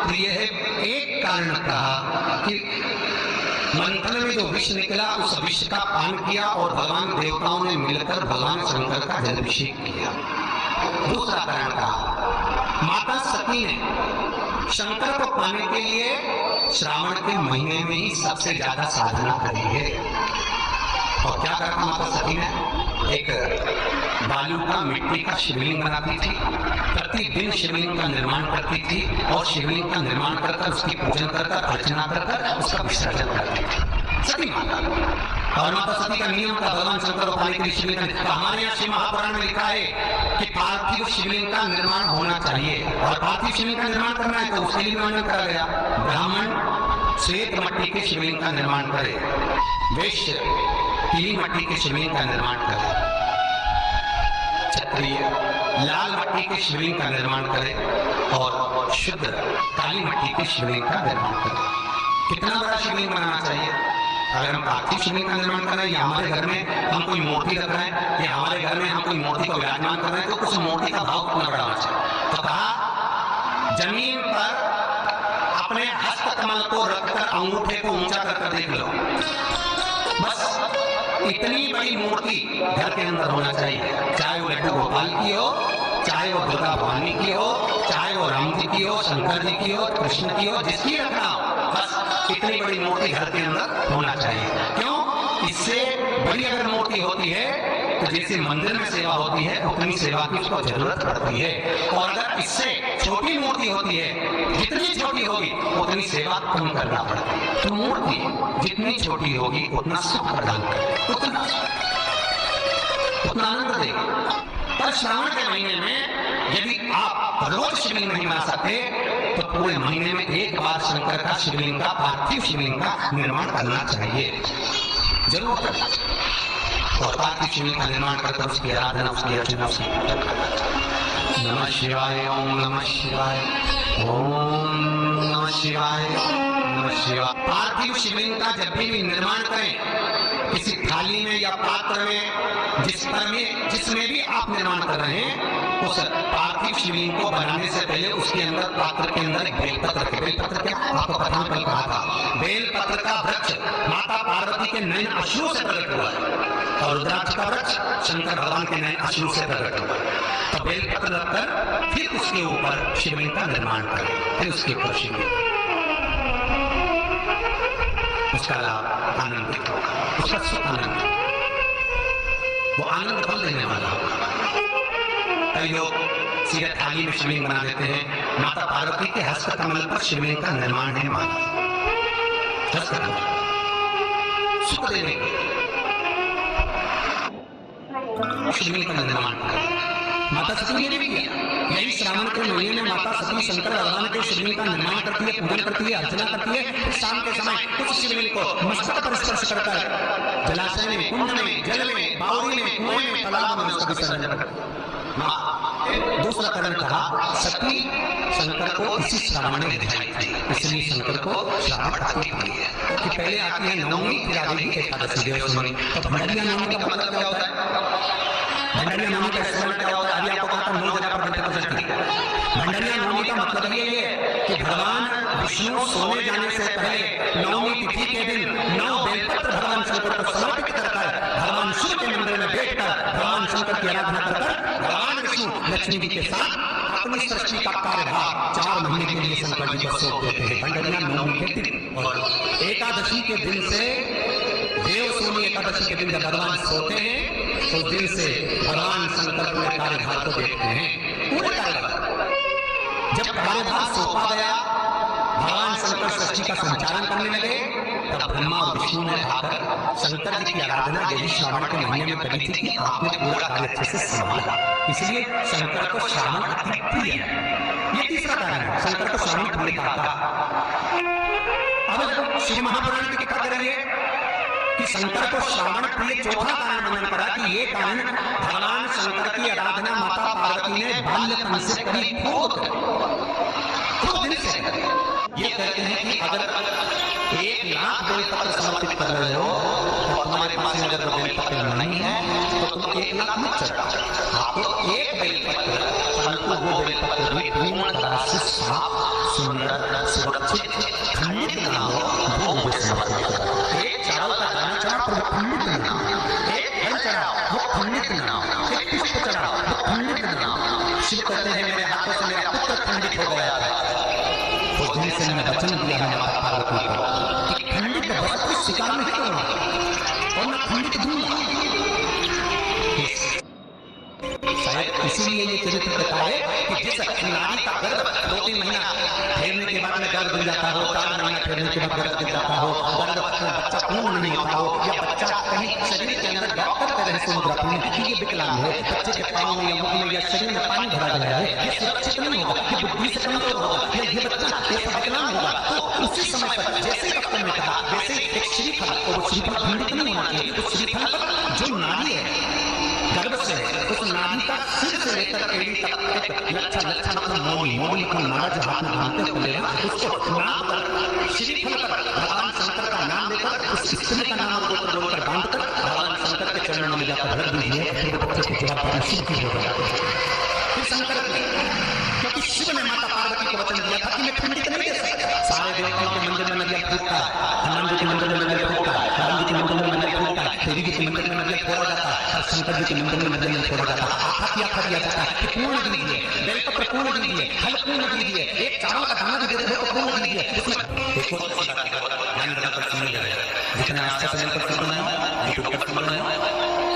मात्र यह है, एक कारण कहा कि मंथन में जो विष निकला उस विष का पान किया और भगवान देवताओं ने मिलकर भगवान शंकर का जलाभिषेक किया। दूसरा कारण कहा, माता सती ने शंकर को पाने के लिए श्रावण के महीने में ही सबसे ज्यादा साधना करी है। और क्या करता माता सती ने, एक बालू का मिट्टी का शिवलिंग बनाती थी, प्रतिदिन शिवलिंग का निर्माण करती थी और शिवलिंग का निर्माण कर उसकी पूजन कर अर्चना कर उसका विसर्जन करती थी सती माता। और माता सती का नियम था भगवान शंकर को पाने के लिए शिवलिंग का, हमारे यहाँ शिव महापुराण में लिखा है कि पार्थिव शिवलिंग का निर्माण होना चाहिए और पार्थिव शिवलिंग का निर्माण करना है तो उसके लिए निर्माण करा गया। ब्राह्मण श्वेत मट्टी के शिवलिंग का निर्माण करे, वैश्य पीली मट्टी के शिवलिंग का निर्माण करे, क्षत्रिय लाल मट्टी के शिवलिंग का निर्माण करे और शुद्ध काली मट्टी के शिवलिंग का निर्माण करे। कितना बड़ा शिवलिंग बनाना चाहिए? अगर हम पार्थिव शिवलिंग का निर्माण कर रहे हैं या हमारे घर में हम कोई मूर्ति रख रहे हैं या हमारे घर में हम कोई मूर्ति को विराजमान कर रहे हैं तो उस मूर्ति का भाव कितना बड़ा होना चाहिए? तो कहा जमीन पर अपने हस्त कमल को रखकर अंगूठे को ऊंचा कर देख लो, बस इतनी बड़ी मूर्ति घर के अंदर होना चाहिए। चाहे वो लड्डू गोपाल की हो, चाहे वो दुर्गा भवानी की हो, चाहे वो राम जी की हो, शंकर जी की हो, कृष्ण की हो, जिसकी रखना हो, बस इतनी बड़ी मूर्ति घर के अंदर होना चाहिए। क्यों? इससे बड़ी अगर मूर्ति होती है तो जैसे मंदिर में सेवा होती है उतनी सेवा की उसको जरूरत पड़ती है, और अगर इससे छोटी मूर्ति होती है, जितनी छोटी होगी उतनी सेवा कम करना पड़ता है। तो मूर्ति जितनी छोटी होगी उतना सुख प्रदान करेगी, उतना आनंद देगी। पर श्रावण के महीने में यदि आप रोज शिवलिंग नहीं बना सकते तो पूरे महीने में एक बार शंकर का शिवलिंग का, पार्थिव शिवलिंग का निर्माण करना चाहिए, जरूर करें। और पार्थिव शिवलिंग का निर्माण करके उसकी आराधना, उसकी अर्चना, उसकी पूजा करना चाहिए। नमः शिवाय, ओम नमः शिवाय, ओम नमः शिवाय, नमः शिवाय। पार्थिव शिवलिंग का जब भी निर्माण करें किसी थाली में या पात्र में, जिसमें भी आप निर्माण कर रहे हैं, उस पार्थिव शिवलिंग को बनाने से पहले उसके अंदर, पात्र के अंदर एक बेलपत्र रखें। बेलपत्र क्या आपको प्रधान कल कहा था, बेलपत्र का वृक्ष माता पार्वती के नयन अश्रु से प्रकट हुआ है और रुद्राक्ष का वृक्ष शंकर भगवान के नयन अश्रु से प्रकट हुआ है। तो बेलपत्र रखकर फिर उसके ऊपर शिवलिंग का निर्माण करें, फिर उसके ऊपर शिवलिंग, उसका लाभ आनंदित होगा, उसका सुख आनंद, वो आनंद फल देने वाला होगा। कई लोग सीधे थाली में शिवलिंग बना देते हैं, माता पार्वती के हस्त कमल पर शिवलिंग का निर्माण है, माता हस्त कमल सुख देने के शिवलिंग का निर्माण करें। माता सती ने भी किया, यही श्रावण के महीने में माता सती शंकर भगवान के शिवलिंग का निर्माण करती है, पूजन करती है, अर्चना करती है। शाम के समय उस शिवलिंग को मस्तक पर स्पर्श करकर जलाशय में, कुंड में, जल में, बावड़ी में, कुएं में, तालाब में उसका विसर्जन करती। दूसरा कारण कहा, सती शंकर को इसी श्रावण में दिखाई थी, इसलिए शंकर को श्रावण आती है कि पहले आती है नवमी, फिर आती है एकादशी देवस्मरणी। तो भंडारिया नवमी का मतलब क्या होता है? भंडारिया नवमी का स्मरण क्या होता है? अभी आपको कहा था 9 जगह पर भंडारिया नवमी का मतलब ये है कि भगवान विष्णु सोने जाने से पहले नवमी तिथि के दिन 9 बेलपत्र भगवान शंकर को समर्पित करकर भगवान शिव के मंदिर में बैठकर भगवान शंकर की आराधना कर भगवान विष्णु लक्ष्मी जी के साथ अपनी सृष्टि का कार्यभार 4 महीने के लिए शंकर जी को सौंप देते हैं भंडारिया नवमी के दिन। और एकादशी के दिन से, देव सोनी एकादशी के दिन जब भगवान सोते हैं तो उस दिन से भगवान शंकर पूरे कार्यभार को देखते हैं, पूरे कार्यभार। जब कार्यभार सौंपा गया, भगवान शंकर सृष्टि का संचालन करने लगे, तब ब्रह्मा और विष्णु ने आकर शंकर जी की आराधना यही श्रावण के महीने में करी थी कि आपने पूरा कार्य अच्छे से संभाला, इसलिए शंकर को श्रावण अति प्रिय है। ये तीसरा कारण है शंकर को श्रावण प्रिय कहा। अब श्री महापुराण की कथा करेंगे कि शंकर को श्रावण प्रिय चौथा कारण वर्णन करा कि ये कारण भगवान शंकर की आराधना माता पार्वती ने बाल्यपन से करी, खूब दिन से ये कहते हैं कि अगर 1,00,000 बेलपत्र समर्पित कर रहे हो तो तुम्हारे पास अगर वो बेलपत्र नहीं है तो तुम 1,00,000 मत चढ़ाओ। आपको एक बेलपत्र, परंतु वो बेलपत्र भी पूर्ण तरह से साफ, सुंदर, सुरक्षित, खंडित ना हो, वो मुझे समर्पित करो। एक चावल का दाना चढ़ाओ पर खंडित ना हो, एक फल चढ़ाओ वो खंडित ना हो, एक पुष्प चढ़ाओ वो खंडित ना हो। शिव कहते हैं मेरे हाथों से मेरा पुत्र खंडित हो गया था, उस दिन से मैंने वचन दिया है माता पार्वती को कि खंडित वस्तु स्वीकार नहीं करूंगा और मैं खंडित दूंगा। शायद इसीलिए ये चरित्र कहता है कि जिस नारी का गर्भ 2-3 महीना ठहरने के बाद में गर्भ बन जाता हो, 4 महीना ठहरने के बाद गर्भ बन जाता हो, बच्चा पूर्ण नहीं होता हो, या बच्चा कहीं शरीर के अंदर डॉक्टर कह रहे सोनोग्राफी में कि ये विकलांग है, बच्चे के पाँव में या मुख में या शरीर में पानी भरा गया है, ये सुरक्षित नहीं होगा, ये बुद्धि से कमजोर होगा, ये बच्चा ऐसा विकलांग होगा। तो उसी समय पर जैसे डॉक्टर ने कहा वैसे एक श्रीफल, और वो श्रीफल खंडित नहीं होना चाहिए। उस श्रीफल पर जो नारी है गर्भ से, उस नारी का सिर से लेकर एड़ी तक एक लच्छा मतलब मोड़ी मतलब नारा जो हाथ में बांधते खुलेगा, उसको नाम पर श्रीफल पर भगवान शंकर का नाम लेकर उस स्त्री का नाम और गोत्र बोलकर बांधकर भगवान शंकर के चरणों में जाकर रख दीजिए, फिर बच्चे की जवाबदारी शिव की हो जाती है। फिर शंकर क्योंकि शिव ने माता पार्वती को वचन दिया था कि मैं खंडित नहीं दे सकता। सारे देवताओं के मंदिर में नरियल फूटता है, हनुमान जी के मंदिर में नरियल फूटता है, राम जी के मंदिर में नरियल फूटता है, देवी जी के मंदिर में नरियल फोड़ा जाता है, और शंकर जी के मंदिर में नरियल फोड़ा जाता है। आखा दिया जाता है कि पूर्ण दीजिए, बेलपत्र पूर्ण दीजिए, फल पूर्ण दीजिए, एक चावल का दाना भी दे दो तो पूर्ण दीजिए। जितने आस्था से मिलकर सुन रहे हो, यूट्यूब पर सुन रहे हो,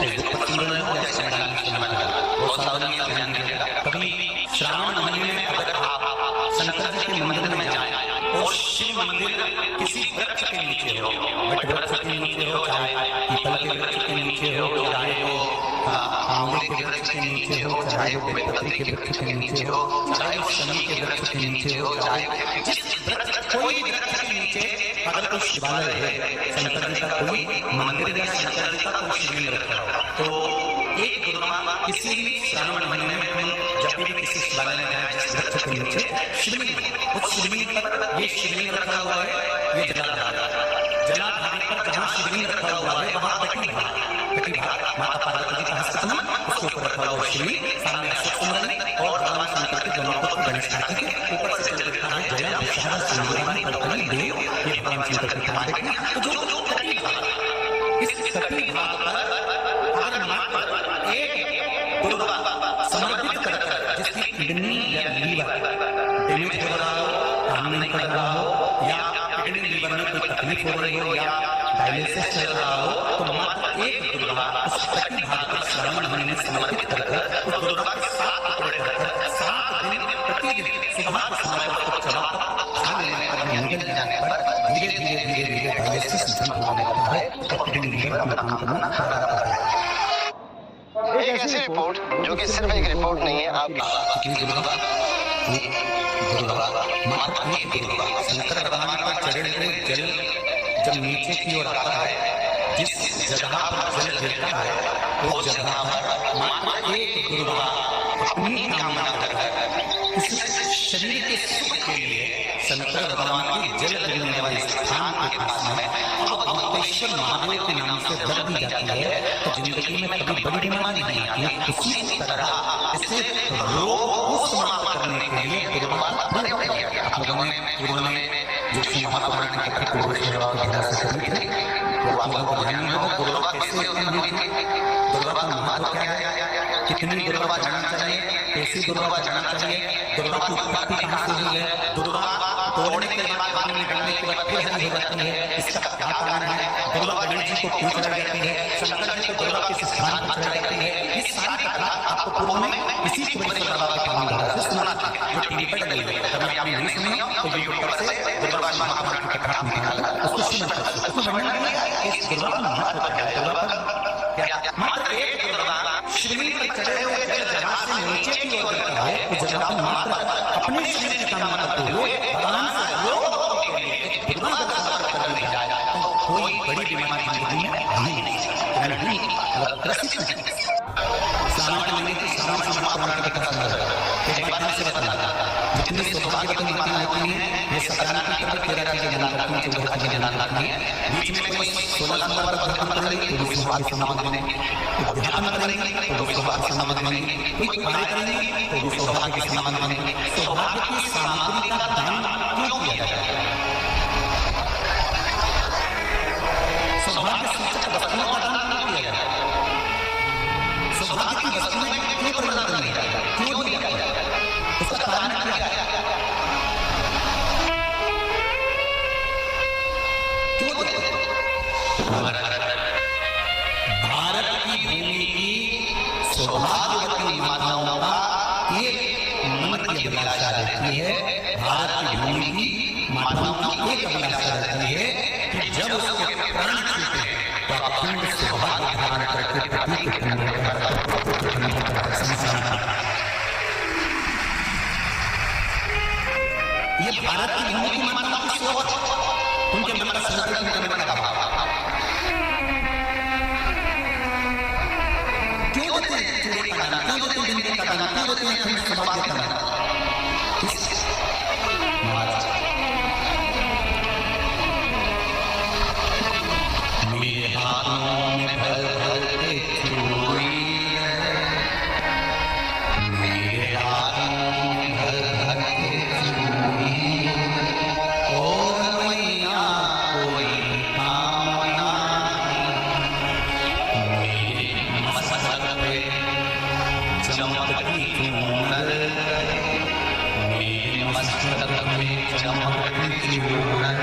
फेसबुक पर सुन रहे हो, या इंस्टाग्राम पर सुन रहे हो, वो सावधानी का ध्यान दीजिएगा। कभी श्रावण महीने में अगर आप शंकर जी के मंदिर में जाएं और शिव मंदिर किसी वृक्ष के नीचे हो, वट वृक्ष के नीचे हो, चाहे पीपल के वृक्ष के नीचे हो, चाहे वो आंवले के वृक्ष के नीचे हो, चाहे वो बेलपत्री के वृक्ष के नीचे हो, चाहे वो शमी के वृक्ष के नीचे हो, चाहे जिस वृक्ष कोई वृक्ष के नीचे अगर कोई शिवालय है, शंकर जी का कोई मंदिर या शंकर जी का कोई शिवलिंग रखा हो, तो एक गुरुवार किसी भी श्रावण महीने में जब भी किसी शिवालय में जाए जिस वृक्ष के नीचे शिवलिंग, उस शिवलिंग पर ये शिवलिंग रखा हुआ है, ये जलाधारी पर जहाँ शिवलिंग रखा हुआ है वहाँ कटी भाग माता पार्वती जी का हस्तकमल, उसके ऊपर रखा हुआ शिवलिंग, सामने अशोक सुंदर और भगवान शंकर के दोनों पुत्र गणेश कार्तिक के ऊपर से लिखा है जया विशाल सुंदरी कलकली देव, ये भगवान शंकर की कृपा देखना। तो जो कटी भाग, इस कटी भाग पर अगर मात्र एक दुर्गा समर्पित कर जिसकी किडनी या लीवर डैमेज हो रहा हो, काम नहीं कर रहा हो, या किडनी लीवर में कोई तकलीफ हो रही हो, या डायलिसिस चल रहा हो, तो मात्र एक दुर्गा उस कटी भाग पर श्रावण महीने समर्पित कर उस दुर्गा के 7 टुकड़े कर 7 दिन प्रतिदिन सुबह को समर्पित को चढ़ाकर खा लेने पर निकल जाने पर धीरे धीरे डायलिसिस बंद होने लगता है और किडनी लीवर अपना काम करना प्रारंभ करता है। एक ऐसी रिपोर्ट जो कि सिर्फ एक रिपोर्ट नहीं है, आपकी शंकर भगवान का चरण में जल जब नीचे की ओर आता है, जिस जगह पर जल गिरता है वो जगह पर मात्र एक दुर्गा अपनी कामना करता है। इस शरीर के सुख के लिए शंकर भगवान की जल गिरने वाले स्थान के पास में अब अमृतेश्वर महादेव के नाम से दर दी जाती है, तो जिंदगी में कभी बड़ी बीमारी नहीं आती है। उसी तरह इसे रोग को समाप्त करने के लिए दुर्गा आप लोगों ने पूर्व में जो श्री महापुराण की कथा पूर्व सेवा की ध्यान से करी थी, वो आप लोगों को ध्यान में होगा दुर्गा कैसे उत्पन्न हुई थी, दुर्गा का महत्व क्या है, कितनी दुर्गा जानना चाहिए, कैसी दुर्गा जानना चाहिए, दुर्गा की उत्पत्ति कहाँ से हुई है, दुर्गा तोड़ने के बाद पानी में डालने के बाद फिर हरी हो जाती है, इसका क्या कारण है, दुर्गा गणेश जी को क्यों चढ़ाई जाती है, शंकर जी को दुर्गा किस स्थान पर चढ़ाई जाती है, इस सारी कथा आपको पूर्व में इसी सुरेश्वर बाबा के पावन धारा से सुना था, जो टीवी पर डली है। अगर आपने नहीं सुनी तो यूट्यूब पर से दुर्गा महापुराण की कथा निकालकर उसको सुन सकते हैं। उसमें वर्णन किया है इस दुर्गा का महत्व क्या है। दुर्गा क्या मात्र एक दुर्गा शिवलिंग पर चढ़े हुए जगह से नीचे की ओर गिरता है, वो जगह पर मात्र अपने शरीर की कामना करते हुए भगवान से लोग के लिए एक दुर्गा का दर्शन कर दी जाए तो कोई बड़ी बीमारी जिंदगी में नहीं ग्रसित नहीं। श्रावण के महीने की श्रावण महापुराण की कथा सुना एक बात ध्यान से बताना, जितनी सौभाग्यवती माताएं होती हैं ये संक्रांति की 13 चीजें दान करती हैं, 14 चीजें दान करती हैं। बीच में कोई 16 नंबर पर ध्यान करेंगे तो भी सौभाग्य संबंध देंगे, ध्यान करेंगे तो भी सौभाग्य संबंध देंगे, कोई कार्य करेंगे तो भी सौभाग्य के संबंध देंगे। सौभाग्य की सामग्री का दान क्यों किया जाता है? सौभाग्य सूचक वस्तुओं का दान क्यों किया जाता है? सौभाग्य की वस्तुएं क्यों प्रदान करनी है, क्यों दी जाती है? उसका कारण क्या है? क्यों दी जाती है? भारत की भूमि की सौभाग्यवती माताओं का एक मन की अभिलाषा रहती है। भारत की भूमि की माताओं की एक अभिलाषा रहती है कि जब उसके प्राण छूटे तो अखंड सौभाग्य धारण करके प्रतीक ये भारत की भूमि की माताओं की सोच, उनके मन का संकल्प, उनके मन का भाव। क्यों देते हैं चूड़े का दान, क्यों देते हैं बिंदी का दान, क्यों देते हैं अखंड सौभाग्य का दान? मेरे हाथों में भर भर के चूड़ी, मेरे हाथों में भर भर के चूड़ी, और मैया कोई कामना, मेरे मस्तक पे चमकती चूनर, मेरे मस्तक पे चमकती चूनर,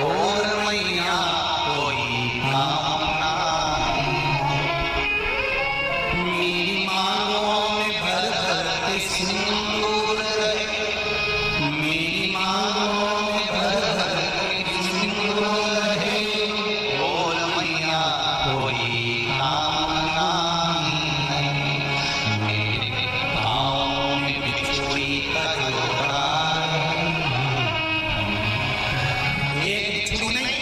और मैया कोई कामना, मेरी मांगों में भर भर के सिंदूर रहे, मेरी मांगों में भर भर के सिंदूर रहे, और मैया कोई कामना, मेरे पाँव में बिछुड़ी का जोड़ा, एक बिछुड़ी नहीं,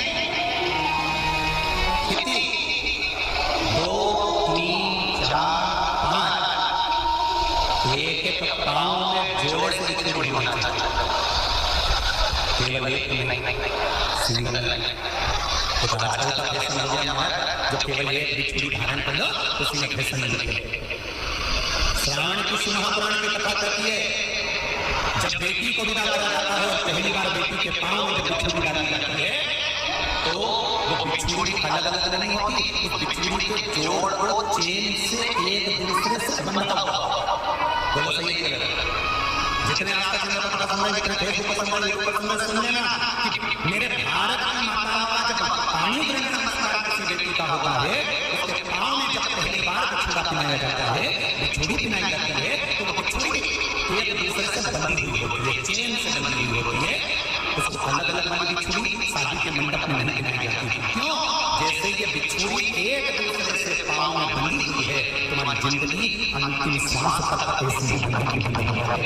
कितनी? 2, 3, 4, 5, एक पाँव में जोड़ से बिछुड़ी होना चाहिए, केवल एक नहीं, सिंगल नहीं। तो आजकल का फैशन हो गया हमारा, जब केवल एक बिछुड़ी धारण कर लो तो उसी में फैशन नहीं लगते। श्रावण की शिव महापुराण की कथा कहती है, जब बेटी को विदा करा जाता है और पहली बार बेटी के पांव में जब बिछुड़ी डाली जाती है तो वो बिछुड़ी अलग अलग नहीं होती, उस बिछुड़ी के जोड़ को चेन से एक दूसरे से बंधा हुआ। बोलो सही है? जितने आपका चैनल पर पता समझ, जितने फेसबुक पर समझ, यूट्यूब पर समझ, समझे ना कि मेरे भारत की माताओं का जब पानी ग्रहण नमस्कार किसी व्यक्ति का होता है, उसके पांव में जब पहली बार बिछुड़ा पिनाया जाता है, बिछुड़ी पिनाई जाती है, तो वो बिछुड़ी एक दूसरे से बंधी हुई होती है, चेन से बंधी हुई होती है। उसको अलग अलग वाली बिछुड़ी शादी के मंडप में नहीं पिनाई जाती। क्यों? जैसे ये बिछुड़ी एक दूसरे से पांव में बंधी हुई है, तुम्हारी जिंदगी अंतिम श्वास तक ऐसी बंधी है।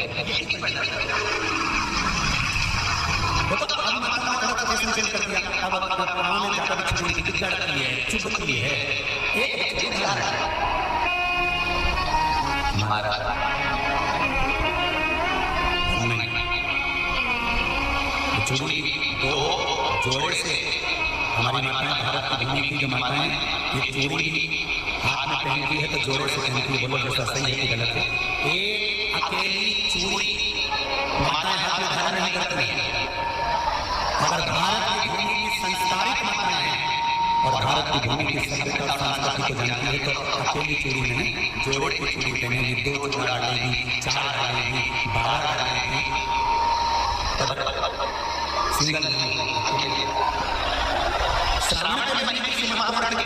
तो अब माता का फैशन चेंज कर दिया, अब पांव में जाकर बिछुड़ी लड़ती है, चुभती है, एक बिछुड़ी ला रहा है हमारा बिछुड़ी तो जोड़े से। हमारी माताएं, भारत की भूमि की जो माताएं, ये चूड़ी हाथ में पहनती है तो जोड़े से पहनती है। बोलो जैसा सही है कि गलत है? एक अकेली चूड़ी माताएं हाथ में धारण नहीं करती है। अगर भारत की भूमि की संस्कारित माताएं हैं और भारत की भूमि की सभ्यता और संस्कृति को जानती है तो अकेली चूड़ी नहीं, जोड़े की चूड़ी पहनेगी, 2 चूड़ा डालेगी, 4 डालेगी, 12 डालेगी, सिंगल नहीं। श्रावण के महीने की महापुराण की